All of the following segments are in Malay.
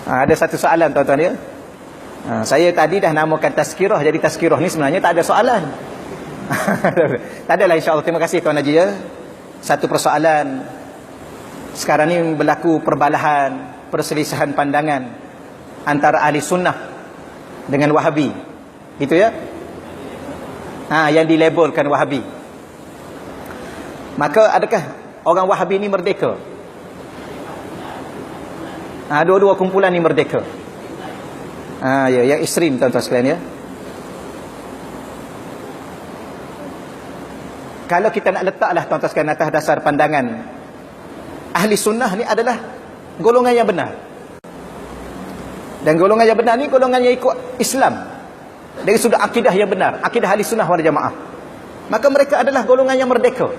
Ada satu soalan tuan-tuan ya. Saya tadi dah namakan tazkirah, jadi tazkirah ni sebenarnya tak ada soalan. Tak adalah, insya-Allah. Terima kasih Tuan Haji ya. Satu persoalan. Sekarang ni berlaku perbalahan, perselisihan pandangan antara ahli sunnah dengan Wahabi. Gitu ya. Yang dilabelkan Wahabi. Maka adakah orang Wahabi ni merdeka? Dua-dua kumpulan ni merdeka. Ya, yang ekstrim tuan-tuan sekalian ya. Kalau kita nak letaklah tuan-tuan sekalian atas dasar pandangan ahli sunnah ni adalah golongan yang benar. Dan golongan yang benar ni golongan yang ikut Islam dari sudut akidah yang benar, akidah ahli sunnah wal jamaah. Maka mereka adalah golongan yang merdeka.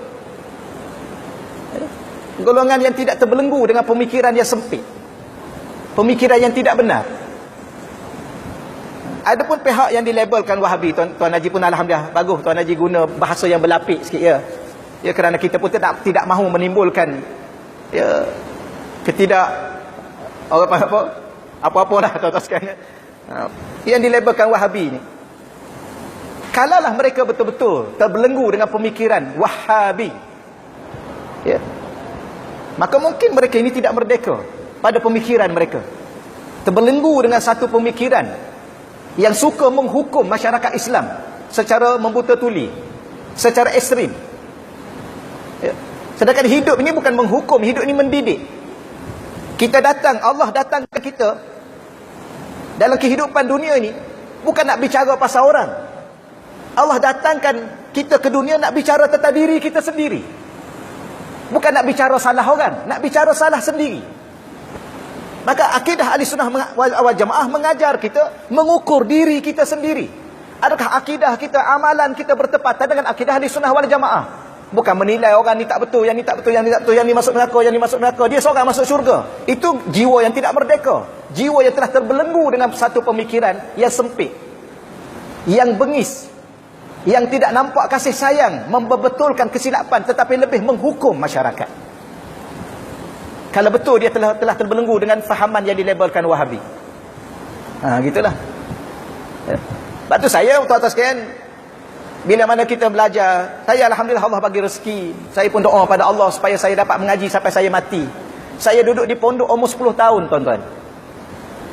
Golongan yang tidak terbelenggu dengan pemikiran yang sempit, pemikiran yang tidak benar. Adapun pihak yang dilabelkan Wahabi, Tuan Haji pun alhamdulillah bagus Tuan Haji guna bahasa yang berlapik sikit ya. Ya, kerana kita pun tidak mahu menimbulkan ya apa-apa dah tuan-tuan sekalian. Yang dilabelkan Wahabi ni, kalaulah mereka betul-betul terbelenggu dengan pemikiran Wahabi, ya, maka mungkin mereka ini tidak merdeka pada pemikiran mereka. Terbelenggu dengan satu pemikiran yang suka menghukum masyarakat Islam secara membuta tuli, secara ekstrim. Ya. Sedangkan hidup ini bukan menghukum, hidup ini mendidik. Allah datang ke kita dalam kehidupan dunia ini bukan nak bicara pasal orang. Allah datangkan kita ke dunia nak bicara tentang diri kita sendiri. Bukan nak bicara salah orang, nak bicara salah sendiri. Maka akidah ahli sunnah wal jamaah mengajar kita mengukur diri kita sendiri. Adakah akidah kita, amalan kita bertepatan dengan akidah ahli sunnah wal jamaah? Bukan menilai orang ni tak betul, yang ni tak betul, yang ni tak betul, yang ni masuk neraka, yang ni masuk neraka, dia seorang masuk syurga. Itu jiwa yang tidak merdeka. Jiwa yang telah terbelenggu dengan satu pemikiran yang sempit, yang bengis, yang tidak nampak kasih sayang, membetulkan kesilapan, tetapi lebih menghukum masyarakat. Kalau betul dia telah terbelenggu dengan fahaman yang dilabelkan Wahabi. Gitulah. Sebab tu saya, tuan-tuan sekalian, bila mana kita belajar, saya alhamdulillah Allah bagi rezeki. Saya pun doa pada Allah supaya saya dapat mengaji sampai saya mati. Saya duduk di pondok umur 10 tahun, tuan-tuan.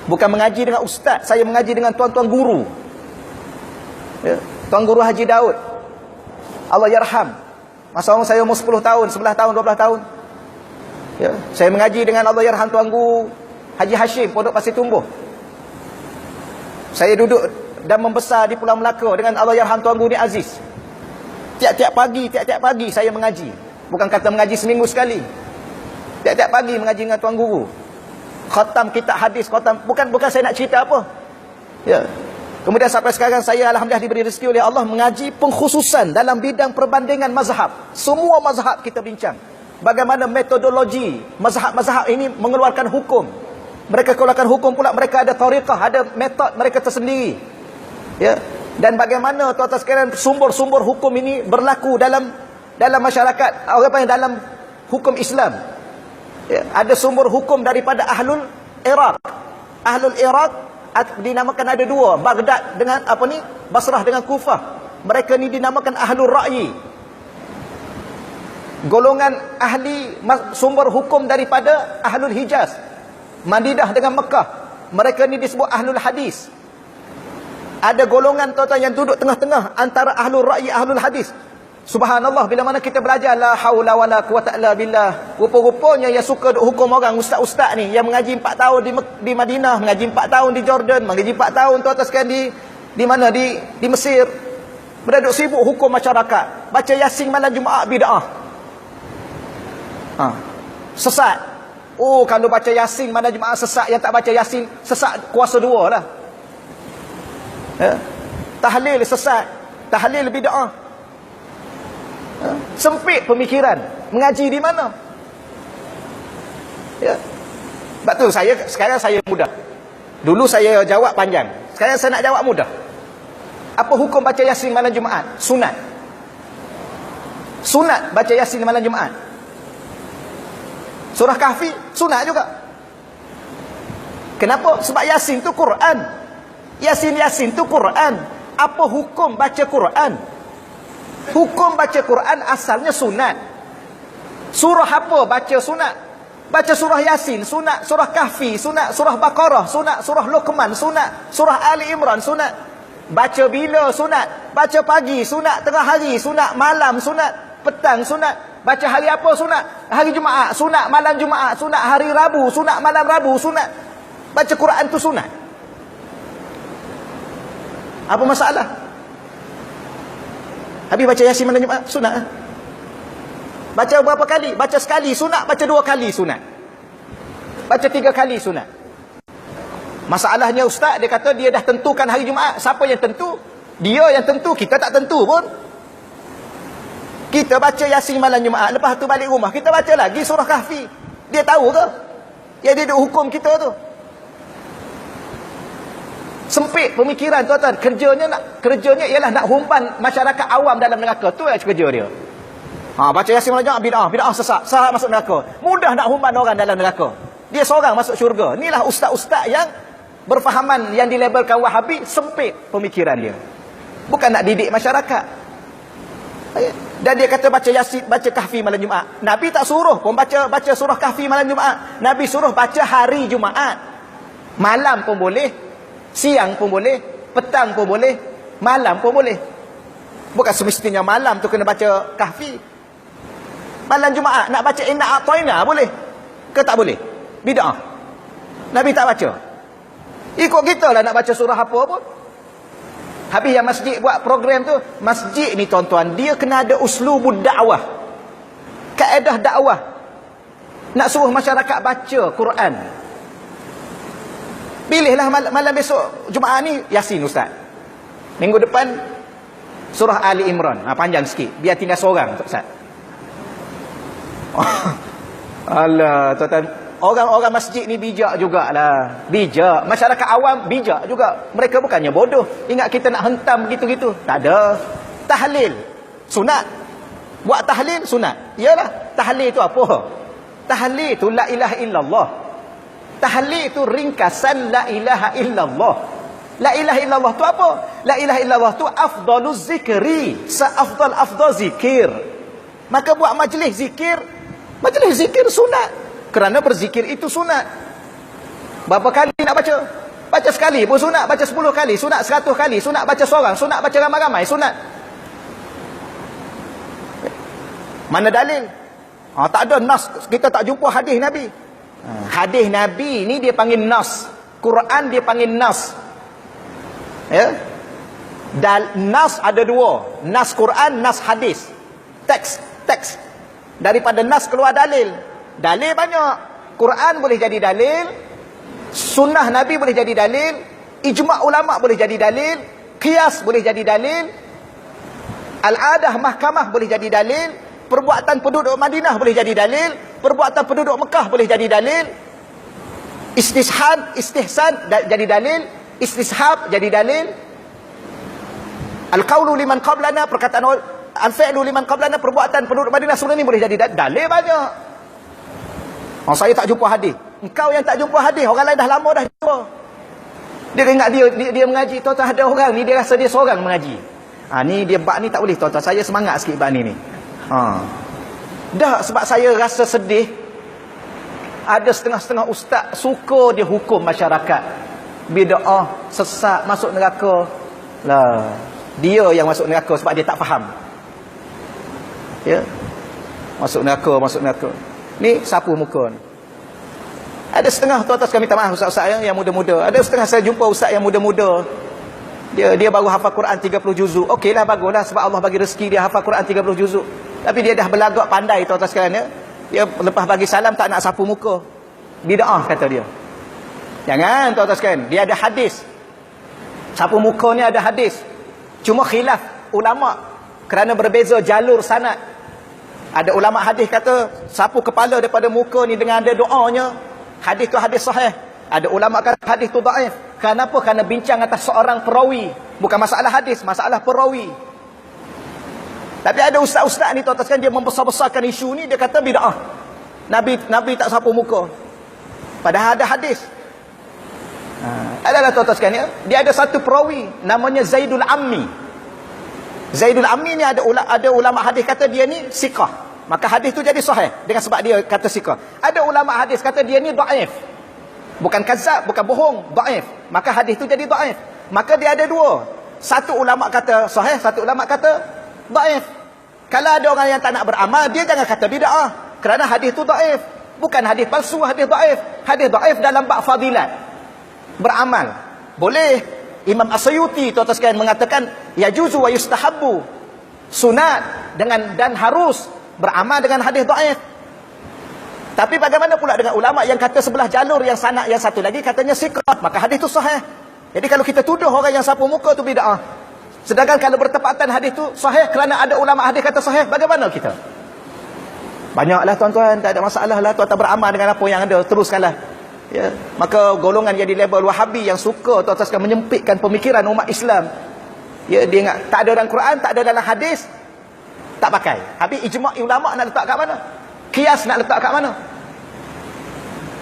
Bukan mengaji dengan ustaz, saya mengaji dengan tuan-tuan guru. Ya, Tuan Guru Haji Daud, Allah yarham. Masa saya umur 10 tahun, 11 tahun, 12 tahun. Ya, saya mengaji dengan Allah yarham Tuan Guru Haji Hashim, Pondok Pasir Tumbuh. Saya duduk dan membesar di Pulau Melaka dengan Allah yarham Tuan Guru Ni Aziz. Tiap-tiap pagi saya mengaji. Bukan kata mengaji seminggu sekali. Tiap-tiap pagi mengaji dengan Tuan Guru. Khatam kitab hadis, bukan saya nak cerita apa. Ya. Kemudian sampai sekarang saya alhamdulillah diberi rezeki oleh Allah mengaji pengkhususan dalam bidang perbandingan mazhab. Semua mazhab kita bincang. Bagaimana metodologi mazhab-mazhab ini mengeluarkan hukum. Mereka keluarkan hukum pula, mereka ada tariqah, ada metod mereka tersendiri. Ya. Dan bagaimana tuan-tuan sekalian sumber-sumber hukum ini berlaku dalam masyarakat, dalam hukum Islam. Ya. Ada sumber hukum daripada Ahlul Iraq. Ahlul Iraq dinamakan ada dua, Baghdad dengan Basrah dengan Kufah. Mereka ni dinamakan Ahlul Ra'yi. Golongan ahli sumber hukum daripada Ahlul Hijaz, Madinah dengan Mekah. Mereka ni disebut Ahlul Hadis. Ada golongan tuan-tuan yang duduk tengah-tengah antara Ahlul Ra'yi, Ahlul Hadis. Subhanallah, bila mana kita belajar la haula wala quwata illa billah, rupa-rupanya yang suka hukum orang, ustaz-ustaz ni yang mengaji 4 tahun di Madinah, mengaji 4 tahun di Jordan, mengaji 4 tahun tuan-tuan sekalian di mana di Mesir. Mereka duduk sibuk hukum masyarakat, baca Yasin malam Jumaat bid'ah. Sesat. Kalau baca Yasin malam Jumaat sesat, yang tak baca Yasin sesat kuasa 2 lah. Ya. Tahlil sesat, tahlil bid'ah. Sempit pemikiran. Mengaji di mana? Ya. Sebab tu sekarang saya mudah. Dulu saya jawab panjang, sekarang saya nak jawab mudah. Apa hukum baca Yasin malam Jumaat? Sunat. Sunat baca Yasin malam Jumaat. Surah Kahfi sunat juga. Kenapa? Sebab Yasin tu Quran. Yasin tu Quran. Apa hukum baca Quran? Hukum baca Quran asalnya sunat. Surah apa baca sunat? Baca surah Yasin sunat, surah Kahfi sunat, surah Baqarah sunat, surah Luqman sunat, surah Ali Imran sunat. Baca bila sunat? Baca pagi sunat, tengah hari sunat, malam sunat, petang sunat. Baca hari apa sunat? Hari Jumaat sunat, malam Jumaat sunat, hari Rabu sunat, malam Rabu sunat. Baca Quran tu sunat. Apa masalah? Habis baca Yasin malam Jumaat sunat. Baca berapa kali? Baca sekali sunat, baca 2 kali sunat. Baca 3 kali sunat. Masalahnya ustaz, dia kata dia dah tentukan hari Jumaat. Siapa yang tentu? Dia yang tentu, kita tak tentu pun. Kita baca Yasin malam Jumaat, lepas tu balik rumah kita baca lagi surah Kahfi. Dia tahu ke? Ya, dia duk hukum kita tu. Sempit pemikiran tuan-tuan. Kerjanya ialah nak humpan masyarakat awam dalam neraka. Tu yang kerja dia. Baca Yasin malam Jumaat, bid'ah sesat masuk neraka. Mudah nak humban orang dalam neraka. Dia seorang masuk syurga. Inilah ustaz-ustaz yang berfahaman, yang dilabelkan Wahabi. Sempit pemikiran dia. Bukan nak didik masyarakat. Dan dia kata baca Yasin, baca Kahfi malam Jumaat. Nabi tak suruh pun baca surah Kahfi malam Jumaat. Nabi suruh baca hari Jumaat. Malam pun boleh, siang pun boleh, petang pun boleh, malam pun boleh. Bukan semestinya malam tu kena baca Kahfi. Malam Jumaat nak baca Inna A'tayna boleh ke tak boleh? Bid'ah. Nabi tak baca. Ikut kita lah nak baca surah apa pun. Habis yang masjid buat program tu, masjid ni tuan-tuan, dia kena ada uslubud dakwah, kaedah dakwah. Nak suruh masyarakat baca Quran. Pilihlah malam besok Jumaat ni Yasin ustaz. Minggu depan surah Ali Imran. Panjang sikit, biar tinggal seorang ustaz. Alah tuan-tuan, orang-orang masjid ni bijak jugalah. Bijak. Masyarakat awam bijak juga. Mereka bukannya bodoh. Ingat kita nak hentam begitu-gitu. Tak ada. Tahlil sunat. Buat tahlil sunat. Iyalah, tahlil tu apa? Tahlil tu la ilaha illallah. Tahlil tu ringkasan la ilaha illallah. La ilaha illallah tu apa? La ilaha illallah tu afdaluz zikri. Seafdal zikir. Maka buat majlis zikir. Majlis zikir sunat. Kerana berzikir itu sunat. Berapa kali nak baca? Baca sekali pun sunat. Baca 10 kali sunat, 100 kali sunat. Baca seorang sunat, baca ramai-ramai sunat. Mana dalil? Tak ada nas. Kita tak jumpa hadis Nabi. Hadis Nabi ni dia panggil nas. Quran dia panggil nas. Ya? Dan nas ada 2. Nas Quran, nas hadis. Teks. Daripada nas keluar dalil. Dalil banyak. Quran boleh jadi dalil, sunnah Nabi boleh jadi dalil, ijma' ulama' boleh jadi dalil, qiyas boleh jadi dalil, al-adah mahkamah boleh jadi dalil, perbuatan penduduk Madinah boleh jadi dalil, perbuatan penduduk Mekah boleh jadi dalil, istihsan jadi dalil, istishab jadi dalil, al-qawlu liman qablana, perkataan al-fi'lu liman qablana, perbuatan penduduk Madinah sebelum ni boleh jadi dalil banyak. Saya tak jumpa hadis. Engkau yang tak jumpa hadis, orang lain dah lama dah jumpa. Dia ingat dia mengaji. Tuan-tuan, ada orang ni dia rasa dia seorang mengaji. Ni dia bab ni tak boleh tuan-tuan. Saya semangat sikit bab ni. Dah sebab saya rasa sedih. Ada setengah-setengah ustaz suka dia hukum masyarakat. Bid'ah, sesat, masuk neraka. Lah, dia yang masuk neraka sebab dia tak faham. Ya. Masuk neraka. Ni sapu muka ni. Ada setengah tuan-tuan sekalian, minta maaf ustaz-ustaz yang muda-muda. Ada setengah saya jumpa ustaz yang muda-muda. Dia baru hafal Quran 30 juzuk. Okeylah, baguslah sebab Allah bagi rezeki dia hafal Quran 30 juzuk. Tapi dia dah berlagak pandai tuan-tuan sekalian ya. Dia lepas bagi salam tak nak sapu muka. Bid'ah kata dia. Jangan tuan-tuan sekalian, dia ada hadis. Sapu muka ni ada hadis. Cuma khilaf ulama kerana berbeza jalur sanad. Ada ulama hadis kata sapu kepala daripada muka ni dengan ada doanya. Hadis tu hadis sahih. Ada ulama kata hadis tu dhaif. Kenapa? Kerana bincang atas seorang perawi. Bukan masalah hadis, masalah perawi. Tapi ada ustaz-ustaz ni tuan-tuan sekalian, dia membesar-besarkan isu ni, dia kata bid'ah. Nabi tak sapu muka. Padahal ada hadis. Adalah tuan-tuan sekalian, dia ada satu perawi namanya Zaidul Ammi. Zaidul Ammi ni ada ulama hadis kata dia ni siqah, maka hadis tu jadi sahih dengan sebab dia kata siqah. Ada ulama hadis kata dia ni dhaif, bukan kadzab, bukan bohong, dhaif, maka hadis tu jadi dhaif. Maka dia ada dua, satu ulama kata sahih, satu ulama kata dhaif. Kalau ada orang yang tak nak beramal, dia jangan kata bid'ah, kerana hadis tu dhaif. Bukan hadis palsu, hadis dhaif. Hadis dhaif dalam bab fadilat beramal. Boleh. Imam As-Suyuti tuan-tuan sekalian mengatakan yajuzu wa yustahabbu, sunat dan harus beramal dengan hadis dhaif. Tapi bagaimana pula dengan ulama yang kata sebelah jalur, yang sanad yang satu lagi katanya siqah, maka hadis tu sahih. Jadi kalau kita tuduh orang yang sapu muka tu bid'ah, sedangkan kalau bertepatan hadis tu sahih kerana ada ulama hadis kata sahih, bagaimana kita? Banyaklah tuan-tuan, tak ada masalah lah, tuan-tuan beramal dengan apa yang ada, teruskanlah. Ya, maka golongan yang di label Wahabi yang suka tuan-tuan sekalian menyempitkan pemikiran umat Islam. Ya, dia ingat tak ada dalam Quran, tak ada dalam hadis, tak pakai. Habis ijma' ulama nak letak kat mana? Qiyas nak letak kat mana?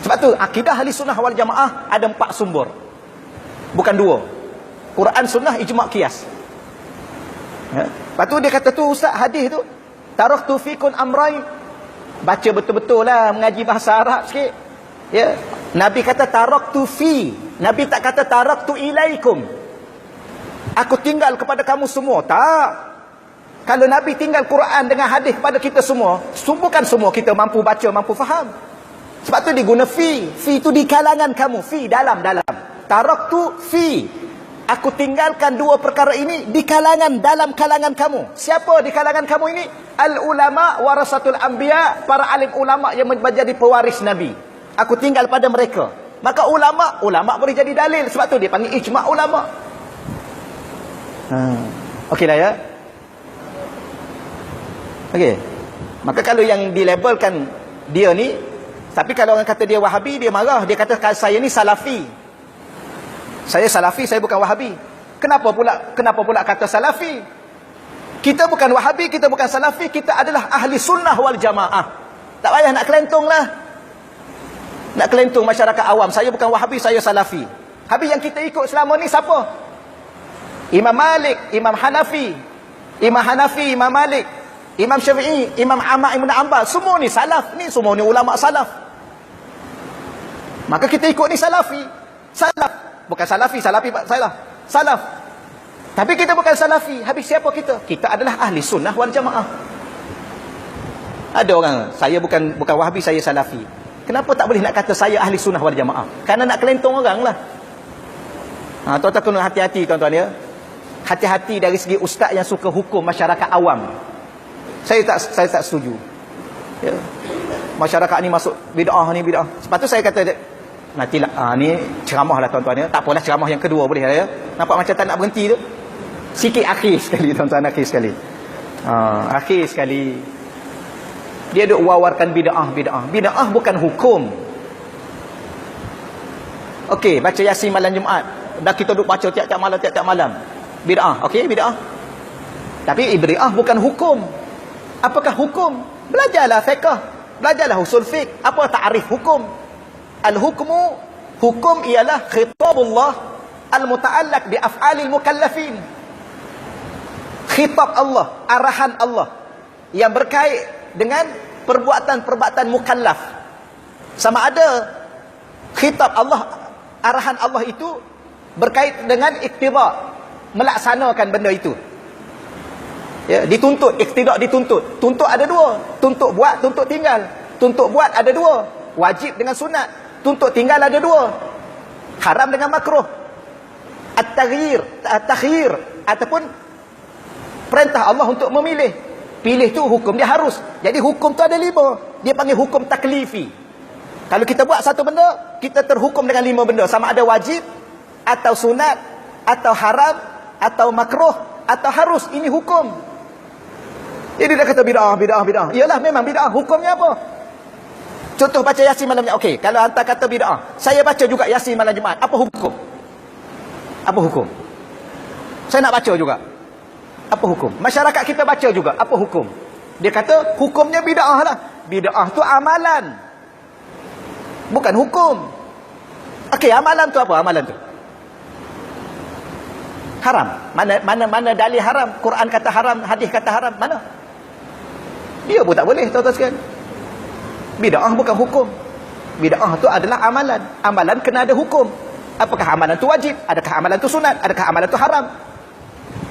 Sebab tu akidah ahli sunnah wal jamaah ada 4 sumber, bukan 2. Quran, sunnah, ijma', qiyas. Ya. Lepas tu dia kata tu ustaz, hadis tu taraktu fikun amrain. Baca betul-betul lah, mengaji bahasa Arab sikit. Ya, Nabi kata taraktu fi, Nabi tak kata taraktu ilaikum, aku tinggal kepada kamu semua. Tak. Kalau Nabi tinggal Quran dengan hadis kepada kita semua, bukan semua kita mampu baca, mampu faham. Sebab tu diguna fi. Fi itu di kalangan kamu, fi dalam. Taraktu fi, aku tinggalkan 2 perkara ini di kalangan, dalam kalangan kamu. Siapa di kalangan kamu ini? Al ulama warasatul anbiya, para alim ulama yang menjadi pewaris Nabi. Aku tinggal pada mereka. Maka ulama boleh jadi dalil. Sebab tu dia panggil ijma' ulama. Okeylah ya. Okey. Maka kalau yang dilabelkan dia ni, tapi kalau orang kata dia Wahabi, dia marah. Dia kata saya ni Salafi. Saya Salafi, saya bukan Wahabi. Kenapa pula kata Salafi? Kita bukan Wahabi, kita bukan Salafi, kita adalah ahli sunnah wal jamaah. Tak payah nak kelentong lah. Nak kelentung masyarakat awam, saya bukan Wahabi, saya Salafi. Habis yang kita ikut selama ni siapa? Imam Malik, Imam Hanafi, Imam Malik, Imam Syafi'i, Imam Ahmad Ibn Hanbal, semua ni salaf, ni semua ni ulama salaf. Maka kita ikut ni Salafi. Salaf, bukan Salafi salaf. Tapi kita bukan Salafi. Habis siapa kita? Kita adalah ahli sunnah wal jamaah. Ada orang, saya bukan Wahabi, saya Salafi. Kenapa tak boleh nak kata saya ahli sunnah wal jamaah? Kerana nak kelentong orang lah. Tuan-tuan kena hati-hati tuan-tuan ya. Hati-hati dari segi ustaz yang suka hukum masyarakat awam. Saya tak setuju. Ya. Masyarakat ni masuk bid'ah ni bid'ah. Sebab tu saya kata nantilah ni ceramah lah tuan-tuan ya. Tak apalah, ceramah yang kedua boleh lah ya. Nampak macam tak nak berhenti tu. Sikit akhir sekali tuan-tuan, akhir sekali. Akhir sekali. Dia duk wawarkan bid'ah. Bid'ah bukan hukum. Okey, baca Yasin malam Jumaat. Dah kita duk baca tiap-tiap malam. Bid'ah, okey, bid'ah. Tapi bid'ah bukan hukum. Apakah hukum? Belajarlah fiqh, belajarlah usul fiqh. Apa takrif hukum? Al-hukmu, hukum ialah khitabullah al-muta'allaq bi af'alil mukallafin. Khitab Allah, arahan Allah yang berkait dengan perbuatan-perbuatan mukallaf. Sama ada khitab Allah, arahan Allah itu berkait dengan iktidak, melaksanakan benda itu. Ya, dituntut, iktidak dituntut. Tuntut ada 2. Tuntut buat, tuntut tinggal. Tuntut buat ada 2. Wajib dengan sunat. Tuntut tinggal ada 2. Haram dengan makruh. At-taghyir ataupun perintah Allah untuk memilih. Pilih tu hukum dia harus. Jadi hukum tu ada 5. Dia panggil hukum taklifi. Kalau kita buat satu benda, kita terhukum dengan 5 benda. Sama ada wajib, atau sunat, atau haram, atau makruh, atau harus. Ini hukum. Jadi dia kata bid'ah. Iyalah memang bid'ah. Hukumnya apa? Contoh baca Yasin malam Jumaat. Okey, kalau hantar kata bid'ah, saya baca juga Yasin malam Jumaat. Apa hukum? Saya nak baca juga. Apa hukum? Masyarakat kita baca juga. Apa hukum? Dia kata hukumnya bid'ah lah. Bid'ah tu amalan, bukan hukum. Okey, amalan tu apa? Amalan tu haram. Mana dalil haram? Quran kata haram, hadis kata haram, mana? Dia pun tak boleh, tuan-tuan sekalian. Bid'ah bukan hukum. Bid'ah tu adalah amalan. Amalan kena ada hukum. Apakah amalan tu wajib? Adakah amalan tu sunat? Adakah amalan tu haram?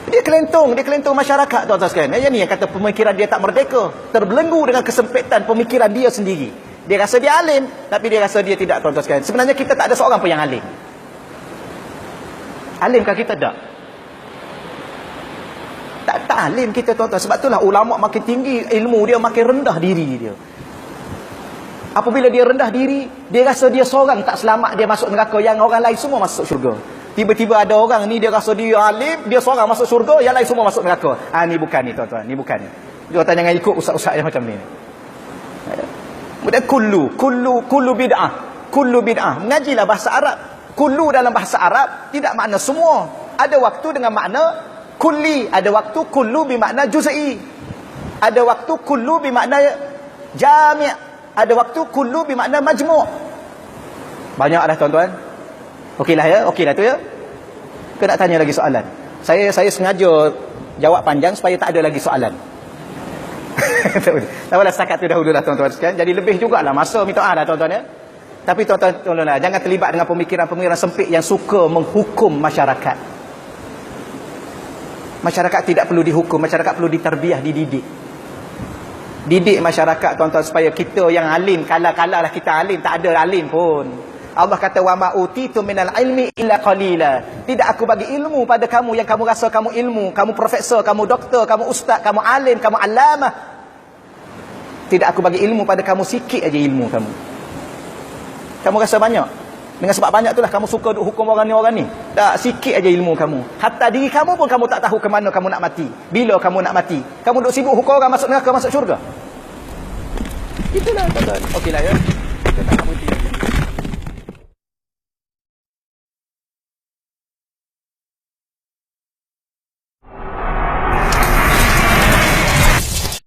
Dia kelentung masyarakat, tuan-tuan sekalian. Yang ni yang kata pemikiran dia tak merdeka, terbelenggu dengan kesempitan pemikiran dia sendiri. Dia rasa dia alim, tapi dia rasa dia tidak, tuan-tuan sekalian. Sebenarnya kita tak ada seorang pun yang alim. Alimkah kita? Tak alim kita, tuan-tuan. Sebab itulah ulama makin tinggi ilmu dia, makin rendah diri dia. Apabila dia rendah diri, dia rasa dia seorang tak selamat, dia masuk neraka, yang orang lain semua masuk syurga. Tiba-tiba ada orang ni, dia rasa dia alim, dia seorang masuk syurga, yang lain semua masuk neraka. Ni bukan ni, tuan-tuan. Ni bukan ni. Tuan-tuan jangan ikut ustaz-ustaz yang macam ni. Kemudian kullu bid'ah. Kullu bid'ah. Mengajilah bahasa Arab. Kullu dalam bahasa Arab tidak makna semua. Ada waktu dengan makna kulli, ada waktu kullu bermakna juz'i, ada waktu kullu bermakna jami', ada waktu kullu bermakna majmu'. Banyaklah, tuan-tuan. Okeylah ya, okeylah tu ya. Ke nak tanya lagi soalan? Saya sengaja jawab panjang supaya tak ada lagi soalan. Tak apalah, setakat tu dahululah, tuan-tuan sekalian. Jadi lebih jugalah masa, minta maaf lah, tuan-tuan ya. Tapi tuan-tuan, jangan terlibat dengan pemikiran-pemikiran sempit yang suka menghukum masyarakat. Masyarakat tidak perlu dihukum, masyarakat perlu ditarbiyah, dididik. Didik masyarakat, tuan-tuan, supaya kita yang alim, kala-kala lah kita alim, tak ada alim pun. Allah kata, wa ma utitu minal ilmi illa qalila. Tidak aku bagi ilmu pada kamu yang kamu rasa kamu ilmu, kamu profesor, kamu doktor, kamu ustaz, kamu alim, kamu alamah. Tidak aku bagi ilmu pada kamu, sikit aja ilmu kamu. Kamu rasa banyak. Dengan sebab banyak itulah kamu suka hukum orang ni. Tak, sikit aja ilmu kamu. Hatta diri kamu pun kamu tak tahu ke mana kamu nak mati. Bila kamu nak mati. Kamu duk sibuk hukum orang masuk neraka, masuk syurga. Itulah, tuan-tuan. Okeylah ya. Kita tak nak berhenti.